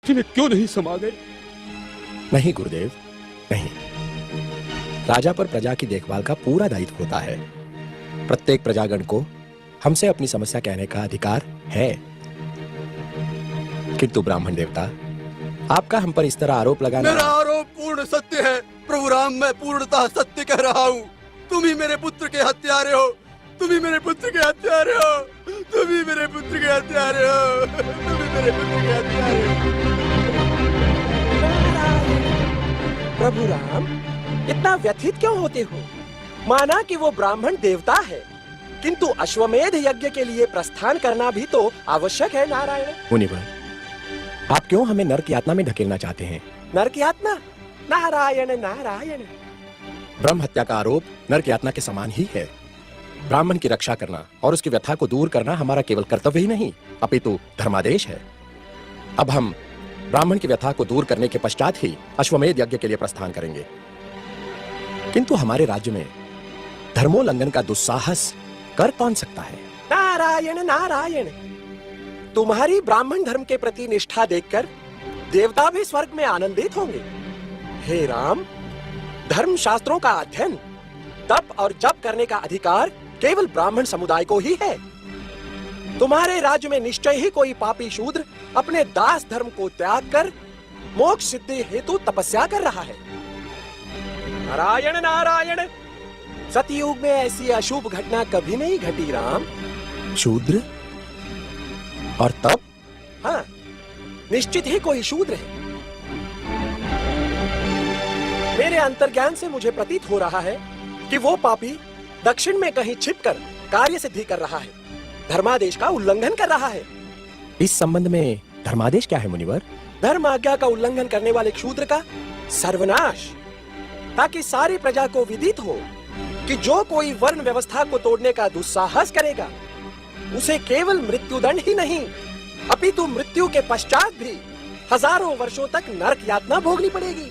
पृथ्वी में क्यों नहीं समा गए? नहीं गुरुदेव, नहीं। राजा पर प्रजा की देखभाल का पूरा दायित्व होता है। प्रत्येक प्रजागण को हमसे अपनी समस्या कहने का अधिकार है। किंतु ब्राह्मण देवता, आपका हम पर इस तरह आरोप लगाना। मेरा आरोप पूर्ण सत्य है प्रभु राम, मैं पूर्णतः सत्य कह रहा हूँ। तुम ही मेरे पुत्र के हत्यारे हो, तुम ही मेरे पुत्र के हत्यारे हो, तुम ही मेरे पुत्र के हत्यारे हो, तुम ही मेरे पुत्र के हत्यारे हो। प्रभु राम, इतना व्यथित क्यों होते हो? माना कि वो ब्राह्मण देवता है, किंतु अश्वमेध यज्ञ के लिए प्रस्थान करना भी तो आवश्यक है। नारायण मुनिवर, आप क्यों हमें नरक यातना में ढकेलना चाहते हैं? नरक यातना? नारायण नारायण। ब्रह्म हत्या का आरोप नरक यातना के समान ही है। ब्राह्मण की रक्षा करना और उसकी व्यथा को दूर करना हमारा केवल कर्तव्य ही नहीं, अपितु धर्मादेश है। अब हम ब्राह्मण की व्यथा को दूर करने के पश्चात ही अश्वमेध यज्ञ के लिए प्रस्थान करेंगे। किंतु हमारे राज्य में धर्मोल्लंघन का दुस्साहस कर कौन सकता है? नारायण नारायण। तुम्हारी ब्राह्मण धर्म के प्रति निष्ठा देखकर देवता भी स्वर्ग में आनंदित होंगे। हे राम, धर्म शास्त्रों का अध्ययन, तप और जप करने का अधिकार केवल ब्राह्मण समुदाय को ही है। तुम्हारे राज्य में निश्चय ही कोई पापी शूद्र अपने दास धर्म को त्याग कर मोक्ष सिद्धि हेतु तपस्या कर रहा है। नारायण नारायण। सतयुग में ऐसी अशुभ घटना कभी नहीं घटी राम। शूद्र और तप? हाँ, निश्चित ही कोई शूद्र है। मेरे अंतर्ज्ञान से मुझे प्रतीत हो रहा है कि वो पापी दक्षिण में कहीं छिपकर कार्य सिद्धि कर रहा है, धर्मादेश का उल्लंघन कर रहा है। इस संबंध में धर्मादेश क्या है मुनिवर? धर्म आज्ञा का उल्लंघन करने वाले शूद्र का सर्वनाश, ताकि सारी प्रजा को विदित हो कि जो कोई वर्ण व्यवस्था को तोड़ने का दुस्साहस करेगा उसे केवल मृत्युदंड ही नहीं, अपितु मृत्यु के पश्चात भी हजारों वर्षों तक नरक यातना भोगनी पड़ेगी।